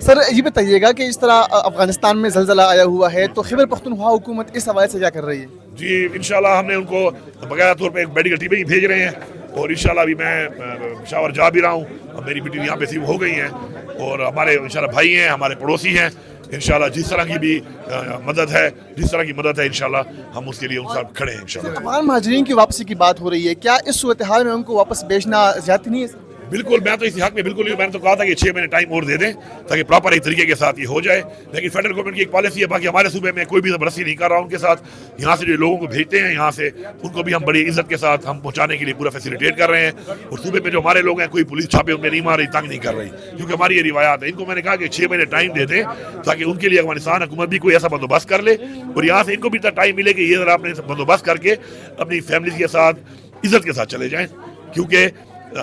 سر یہ بتائیے گا کہ اس طرح افغانستان میں زلزلہ آیا ہوا ہے تو خیبر پختونخوا حکومت اس حوالے سے کیا کر رہی ہے؟ جی انشاءاللہ ہم نے ان کو باقاعدہ طور پہ ایک میڈیکل ٹیم ہی بھیج رہے ہیں، اور انشاءاللہ ابھی میں پشاور جا بھی رہا ہوں، اور میری بیٹی یہاں پہ سی ہو گئی ہیں، اور ہمارے انشاءاللہ بھائی ہیں، ہمارے پڑوسی ہیں، انشاءاللہ جس طرح کی بھی مدد ہے، جس طرح کی مدد ہے انشاءاللہ ہم اس کے لیے ان ساتھ کھڑے ہیں انشاءاللہ۔ افغان مہاجرین کی واپسی کی بات ہو رہی ہے، کیا اس صورتحال میں ان کو واپس بھیجنا زیادتی نہیں ہے؟ بالکل، میں تو اس حق میں بالکل نہیں ہوں، میں نے تو کہا تھا کہ 6 مہینے ٹائم اور دے دیں تاکہ پراپر ایک طریقے کے ساتھ یہ ہو جائے، لیکن فیڈرل گورنمنٹ کی ایک پالیسی ہے، باقی ہمارے صوبے میں کوئی بھی زبردستی نہیں کر رہا ان کے ساتھ، یہاں سے جو لوگوں کو بھیجتے ہیں یہاں سے ان کو بھی ہم بڑی عزت کے ساتھ ہم پہنچانے کے لیے پورا فیسیلیٹیٹ کر رہے ہیں، اور صوبے میں جو ہمارے لوگ ہیں کوئی پولیس چھاپے ان میں نہیں مار رہی، تنگ نہیں کر رہی، کیونکہ ہماری یہ روایات ہے۔ ان کو میں نے کہا کہ 6 مہینے ٹائم دے دیں تاکہ ان کے لیے افغانستان حکومت بھی کوئی ایسا بندوبست کر لے، اور یہاں سے ان کو بھی اتنا ٹائم ملے کہ یہ ذرا اپنے بندوبست کر کے اپنی فیملیز کے ساتھ عزت کے ساتھ چلے جائیں، کیونکہ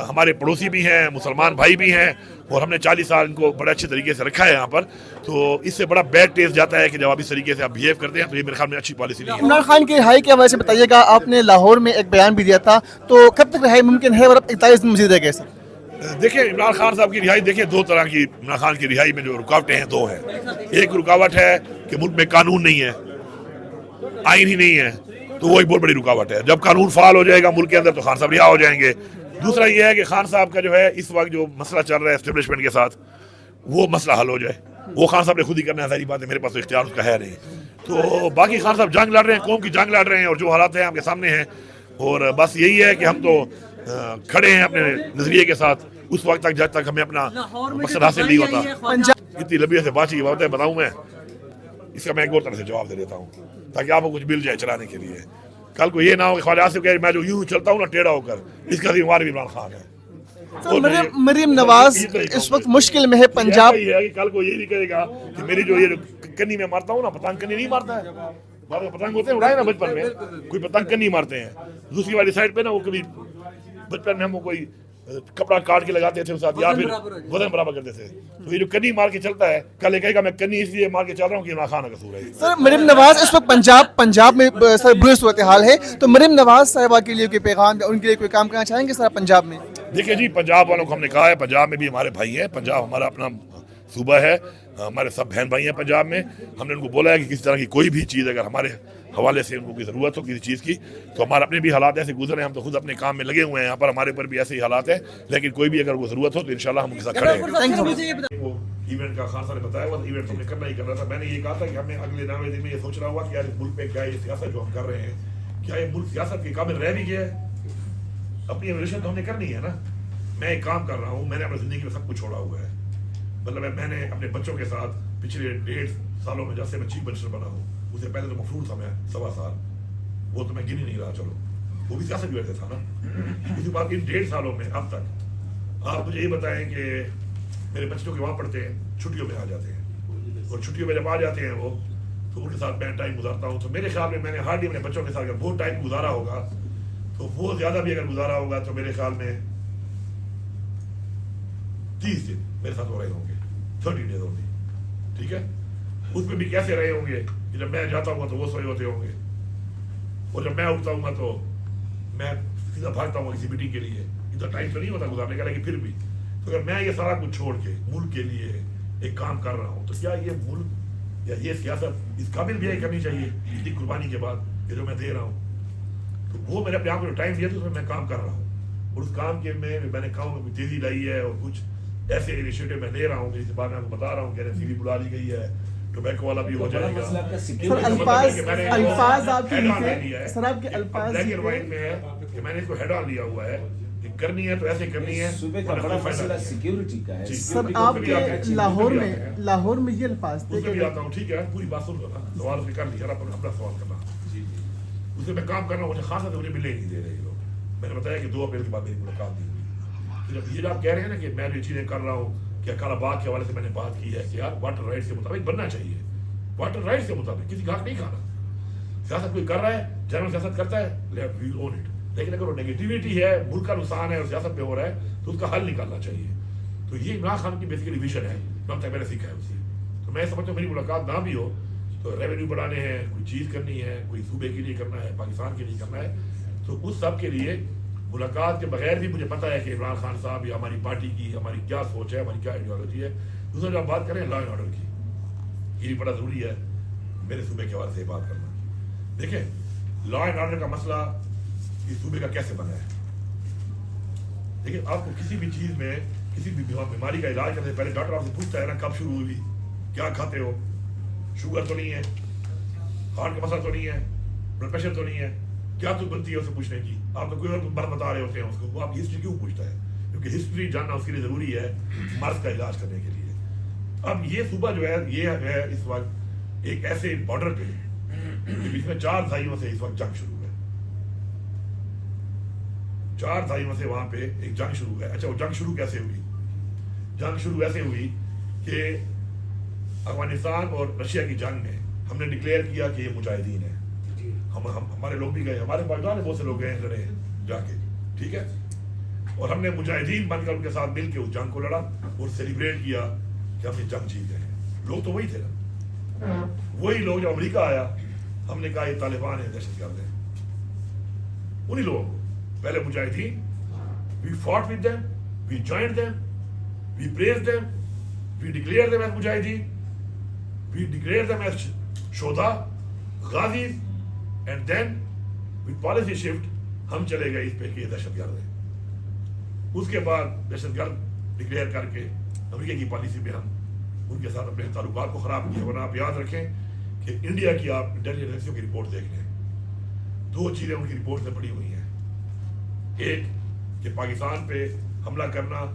ہمارے پڑوسی بھی ہیں، مسلمان بھائی بھی ہیں، اور ہم نے 40 سال ان کو بڑے اچھے طریقے سے رکھا ہے یہاں پر، تو اس سے بڑا بیڈ ٹیسٹ جاتا ہے کہ جب آپ اس طریقے سے آپ بہیو کرتے ہیں تو یہ میرے خیال میں اچھی پالیسی نہیں ہے۔ عمران خان کی رہائی کے حوالے سے بتائیے گا، آپ نے لاہور میں ایک بیان بھی دیا تھا، تو کب تک رہائی ممکن ہے اور اب 41 دن مزید رہ گئے سر؟ دیکھیں عمران خان صاحب کی رہائی، دیکھیں دو طرح کی عمران خان کی رہائی میں جو رکاوٹیں ہیں دو ہیں، ایک رکاوٹ ہے کہ ملک میں قانون نہیں ہے، آئین ہی نہیں ہے، تو وہ ایک بہت بڑی رکاوٹ ہے، جب قانون فعال ہو جائے گا ملک کے اندر تو خان صاحب رہا ہو جائیں گے۔ دوسرا یہ ہے کہ خان صاحب کا جو ہے اس وقت جو مسئلہ چل رہا ہے اسٹیبلشمنٹ کے ساتھ وہ مسئلہ حل ہو جائے، وہ خان صاحب نے خود ہی کرنا ہے، ظاہری بات ہے میرے پاس تو اختیار اس کا ہے نہیں، تو باقی خان صاحب جنگ لڑ رہے ہیں، قوم کی جنگ لڑ رہے ہیں، اور جو حالات ہیں آپ کے سامنے ہیں، اور بس یہی ہے کہ ہم تو کھڑے ہیں اپنے نظریے کے ساتھ اس وقت تک جب تک ہمیں اپنا مقصد حاصل نہیں ہوتا۔ اتنی لمبی سے بات بات ہے بتاؤں میں اس کا میں ایک اور طرح سے جواب دے دیتا ہوں تاکہ آپ کو کچھ مل جائے چلانے کے لیے، کل کو یہ نہ ہو کہ خواجہ آصف کہے میں جو یوں چلتا ہوں نا ٹیڑھا ہو کر، اس کا ذمہ بھی عمران خان ہے۔ مریم نواز اس وقت مشکل میں ہے، پنجاب کل کو یہ نہیں کہے گا کہ میری جو یہ کنی میں مارتا ہوں نا، پتنگ کنی نہیں مارتا ہے، پتنگ ہوتے ہیں اڑائے نا بچپن میں، کوئی پتنگ کنی مارتے ہیں، دوسری والی سائڈ پہ نا وہ کبھی بچپن میں ہم کوئی کپڑا کاٹ کے لگاتے تھے ساتھ یا پھر وزن برابر کرتے تھے، تو یہ جو کنی مار کے چلتا ہے کل یہ کہے گا میں کنی اس لیے مار کے چل رہا ہوں کہ عمران خان کا قصور ہے۔ سر مریم نواز اس وقت پنجاب میں سر بری صورتحال ہے، تو مریم نواز صاحبہ کے لیے کوئی پیغام، ان کے لیے کوئی کام کرنا چاہیں گے سر پنجاب میں؟ دیکھیں جی پنجاب والوں کو ہم نے کہا ہے، پنجاب میں بھی ہمارے بھائی ہیں، پنجاب ہمارا اپنا صوبہ ہے، ہمارے سب بہن بھائی ہیں پنجاب میں، ہم نے ان کو بولا ہے کہ کسی طرح کی کوئی بھی چیز اگر ہمارے حوالے سے ان کو کوئی ضرورت ہو کسی چیز کی تو ہمارے اپنے بھی حالات ایسے گزرے ہیں، ہم تو خود اپنے کام میں لگے ہوئے ہیں، یہاں پر ہمارے پر بھی ایسے ہی حالات ہیں، لیکن کوئی بھی اگر وہ ضرورت ہو تو انشاءاللہ ہم ان کے ساتھ کھڑے ہیں۔ وہ ایونٹ کا خان صاحب نے بتایا ہوا تھا، ایونٹ ہم نے کرنا ہی کرنا تھا، میں نے یہ کہا تھا کہ ہمیں اگلے 90 دن میں یہ سوچ رہا ہوا کہ یار اس ملک پہ کیا یہ سیاست جو ہم کر رہے ہیں کیا یہ ملک سیاست کے قابل رہ بھی گیا ہے؟ اپنی ایولیوشن تو ہم نے کرنی ہے نا۔ میں ایک کام کر رہا ہوں، میں نے اپنی زندگی میں سب کچھ چھوڑا ہوا ہے، مطلب میں نے اپنے بچوں کے ساتھ پچھلے 1.5 سالوں میں جب سے میں چیف منسٹر بنا ہوں، اس سے پہلے تو مفروض تھا میں 1.25 سال، وہ تو میں گن ہی نہیں رہا، چلو وہ بھی سیاست کی وجہ سے تھا نا۔ اس کے بعد ان 1.5 سالوں میں اب تک آپ مجھے یہ بتائیں کہ میرے بچوں کے وہاں پڑھتے ہیں، چھٹیوں میں آ جاتے ہیں، اور چھٹیوں میں جب آ جاتے ہیں وہ تو ان کے ساتھ میں ٹائم گزارتا ہوں، تو میرے خیال میں نے ہارڈلی اپنے بچوں کے ساتھ اگر وہ ٹائم گزارا ہوگا تو وہ زیادہ بھی اگر گزارا ہوگا تو میرے خیال میں 30 دن میرے ساتھ ہو رہے ہوں گے، 30 days ہوتی، ٹھیک ہے۔ اس میں بھی کیسے رہے ہوں گے کہ جب میں جاتا ہوں تو وہ سوئے ہوتے ہوں گے، اور جب میں اٹھتا ہوں تو میں سیدھا بھاگتا ہوں کسی میٹنگ کے لیے، اتنا ٹائم تو نہیں ہوتا گزارنے کا، لیکن پھر بھی تو اگر میں یہ سارا کچھ چھوڑ کے ملک کے لیے ایک کام کر رہا ہوں تو کیا یہ ملک یا یہ سیاست اس قابل بھی کرنی چاہیے اتنی قربانی کے بعد کہ جو میں دے رہا ہوں، تو وہ میرے اپنے آپ کو جو ٹائم دیا تو اس میں کام کر رہا ہوں، اور اس کام کے میں نے کام میں کچھ تیزی لائی ہے، اور کچھ ایسے انیشیٹو میں لے رہا ہوں جس بات میں آپ کو بتا رہا ہوں کہ سی وی بلا لی گئی ہے، ٹوبیکو والا بھی ہو جائے گا۔ سر الفاظ آپ کے سر آپ کے الفاظ بلیک اینڈ وائٹ میں ہے کہ میں نے اس کو ہیڈ آن لیا ہوا ہے کہ کرنی ہے تو ایسے کرنی ہے۔ سیکیورٹی کا ہے سر آپ کے لاہور میں یہ الفاظ تھے، اس میں بھی آتا ہوں، ٹھیک ہے پوری بات سن لو نا، سوال بھی کر لیا اپنا سوال کرنا، اس میں کام کرنا مجھے خاصا تو مجھے ملے نہیں دے رہے لوگ، میں نے بتایا کہ 2 اپریل کے بعد میری ملاقات نہیں ہوئی، جب یہ جو آپ کہہ رہے ہیں نا کہ میں جو چیزیں کر رہا ہوں کہ کالا باغ کے حوالے سے میں نے بات کی ہے کہ یار واٹر رائٹس کے مطابق بننا چاہیے، واٹر رائٹس کے مطابق کسی کا حق نہیں کھانا، سیاست کوئی کر رہا ہے، جنرل سیاست کرتا ہے، لیٹ وی اون اٹ، لیکن اگر وہ نیگیٹیوٹی ہے، ملک کا نقصان ہے اور سیاست پہ ہو رہا ہے تو اس کا حل نکالنا چاہیے، تو یہ عمران خان کی بیسیکلی ویژن ہے، میں نے سیکھا ہے اس سے، تو میں سمجھتا ہوں میری ملاقات نہ بھی ہو تو ریونیو بڑھانے ہیں، کوئی چیز کرنی ہے، کوئی صوبے کے لیے کرنا ہے، پاکستان کے لیے کرنا ہے، تو اس سب کے لیے ملاقات کے بغیر بھی مجھے پتا ہے کہ عمران خان صاحب یا ہماری پارٹی کی ہماری کیا سوچ ہے، ہماری کیا آئیڈیالوجی ہے، دوسرا جو آپ بات کریں لا اینڈ آرڈر کی، یہ بھی بڑا ضروری ہے میرے صوبے کے حوالے سے بات کرنا. دیکھیں لا اینڈ آرڈر کا مسئلہ اس صوبے کا کیسے بنا ہے. دیکھیں آپ کو کسی بھی چیز میں کسی بھی بیماری کا علاج کرنے سے پہلے ڈاکٹر آپ سے پوچھتا ہے نا کب شروع ہوئی، کیا کھاتے ہو، شوگر تو نہیں ہے، ہارٹ کا مسئلہ تو نہیں ہے، بلڈ پریشر تو نہیں ہے، کیا تو بنتی ہے اسے پوچھنے کی. آپ تو کوئی اور بات بتا رہے ہوتے ہیں اس کو، وہ آپ کی ہسٹری کیوں پوچھتا ہے؟ کیونکہ ہسٹری جاننا اس کے لیے ضروری ہے مرض کا علاج کرنے کے لیے. اب یہ صوبہ جو ہے یہ ہے اس وقت ایک ایسے بارڈر پہ جس میں 4 دہائیوں سے اس وقت جنگ شروع ہے. 4 دہائیوں سے وہاں پہ ایک جنگ شروع ہے. اچھا وہ جنگ شروع کیسے ہوئی؟ جنگ شروع ایسے ہوئی کہ افغانستان اور رشیا کی جنگ میں ہم نے ڈکلیئر کیا کہ یہ مجاہدین ہیں. ہمارے لوگ بھی گئے، ہمارے پاکستان میں بہت سے لوگ گئے لڑے ہیں جا کے، ٹھیک ہے. اور ہم نے مجاہدین بن کر ان کے ساتھ مل کے اس جنگ کو لڑا اور سیلیبریٹ کیا کہ ہم نے جنگ جیت گئے ہیں. لوگ تو وہی تھے نا. وہی لوگ جب امریکہ آیا ہم نے کہا یہ طالبان ہیں، دہشت گرد ہیں. انہی لوگوں کو پہلے مجاہدین، we fought with them, we joined them, we praised them, we declared them as mujahideen, we declared them as shoda, ghazis, and then with policy shift ہم چلے گئے اس پہ کہ یہ دہشت گرد ہے. اس کے بعد دہشت گرد ڈکلیئر کر کے امریکہ کی پالیسی پہ ہم ان کے ساتھ اپنے تعلقات کو خراب کیا. ورنہ آپ یاد رکھیں کہ انڈیا کی آپ انٹیلیجنس ایجنسیوں کی رپورٹ دیکھ لیں، 2 چیزیں ان کی رپورٹ سے پڑی ہوئی ہیں. ایک کہ پاکستان پہ حملہ کرنا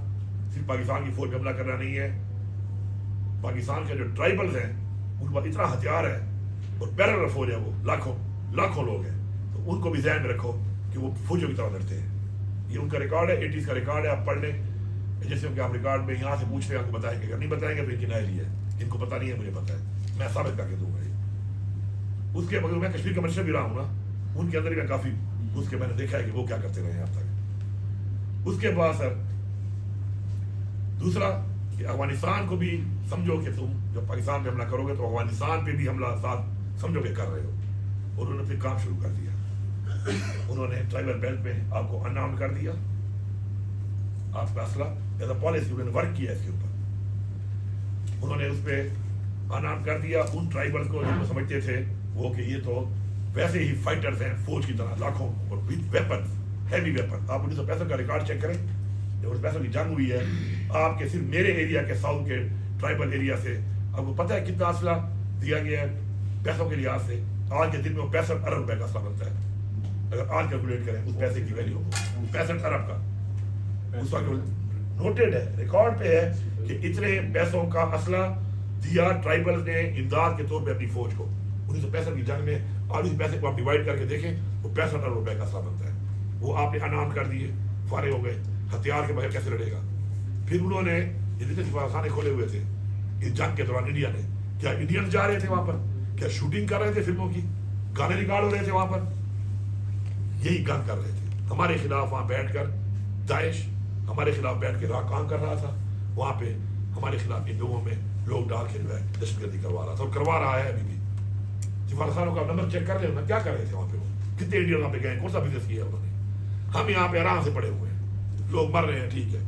صرف پاکستان کی فوج پہ حملہ کرنا نہیں ہے، پاکستان کے جو ٹرائبلز ہیں ان پر اتنا ہتھیار ہے اور پیرل فوج ہے، وہ لاکھوں لوگ ہیں. تو ان کو بھی ذہن میں رکھو کہ وہ فوجوں کی طرح لڑتے ہیں. یہ ان کا ریکارڈ ہے، 80s کا ریکارڈ ہے. آپ پڑھ لیں جیسے کہ آپ ریکارڈ میں یہاں سے پوچھ رہے ہیں، آپ کو بتائیں گے. اگر نہیں بتائیں گے تو ان کی نائلی ہے. ان کو پتہ نہیں ہے، مجھے پتہ ہے، میں ثابت کر کے دوں گا. اس کے بغیر میں کشمیر کا منسٹر بھی رہا ہوں نا، ان کے اندر بھی کافی اس کے میں نے دیکھا ہے کہ وہ کیا کرتے رہے ہیں اب تک. اس کے بعد سر دوسرا کہ افغانستان کو بھی سمجھو کہ تم جب پاکستان پہ حملہ کرو گے تو افغانستان پہ بھی حملہ ساتھ سمجھو کہ کر رہے ہو. اور انہوں نے پھر کام شروع کر دیا. انہوں نے ٹرائبل بیلٹ میں آپ کو ان آرم کر دیا. آپ کا اسلحہ ایز اے پالیسی انہوں نے ورک کیا اس کے اوپر. انہوں نے اس پہ ان آرم کر دیا ان ٹرائبل کو جو سمجھتے تھے وہ کہ یہ تو ویسے ہی فائٹرز ہیں فوج کی طرح لاکھوں اور وتھ ویپن، ہیوی ویپن. آپ 1965 کا ریکارڈ چیک کریں جب 1965 کی جنگ ہوئی ہے آپ کے صرف میرے ایریا کے ساؤتھ کے ٹرائبل ایریا سے آپ کو پتہ ہے کتنا اسلحہ دیا گیا ہے پیسوں کے لحاظ سے. آج کے دن میں وہ 65 ارب روپے کا اسلحہ بنتا ہے. اگر آج کیلکولیٹ کریں اس پیسے کی ویلیو 65 ارب کا اس وقت نوٹڈ ہے، ریکارڈ پہ ہے کہ اتنے پیسوں کا اسلحہ دیا ٹرائبل نے امداد کے طور پہ اپنی فوج کو. 1965 کی جنگ میں آج اس پیسے کو آپ ڈیوائڈ کر کے دیکھیں وہ 65 ارب روپے کا اسلحہ بنتا ہے. وہ آپ نے انعام کر دیے، فارغ ہو گئے، ہتھیار کے بغیر کیسے لڑے گا. پھر انہوں نے جتنے سفارتخانے کھولے ہوئے تھے اس جنگ کے دوران انڈیا نے، کیا انڈین جا رہے تھے وہاں پر، کیا شوٹنگ کر رہے تھے فلموں کی، گانے ریکارڈ ہو رہے تھے وہاں پر؟ یہی کام کر رہے تھے. ہمارے خلاف وہاں بیٹھ کر داعش ہمارے خلاف بیٹھ کے کام کر رہا تھا. وہاں پہ ہمارے خلاف ان لوگوں میں لوگ ڈال کے جو ہے دہشت گردی کروا رہا تھا اور کروا رہا ہے ابھی بھی. سفارتخانوں کا نمبر چیک کر لیں نا، کیا کر رہے تھے وہاں پہ، وہ کتنے انڈین وہاں پہ گئے، کون سا بزنس کیا انہوں نے. ہم یہاں پہ آرام سے پڑے ہوئے ہیں، لوگ مر رہے ہیں، ٹھیک ہے.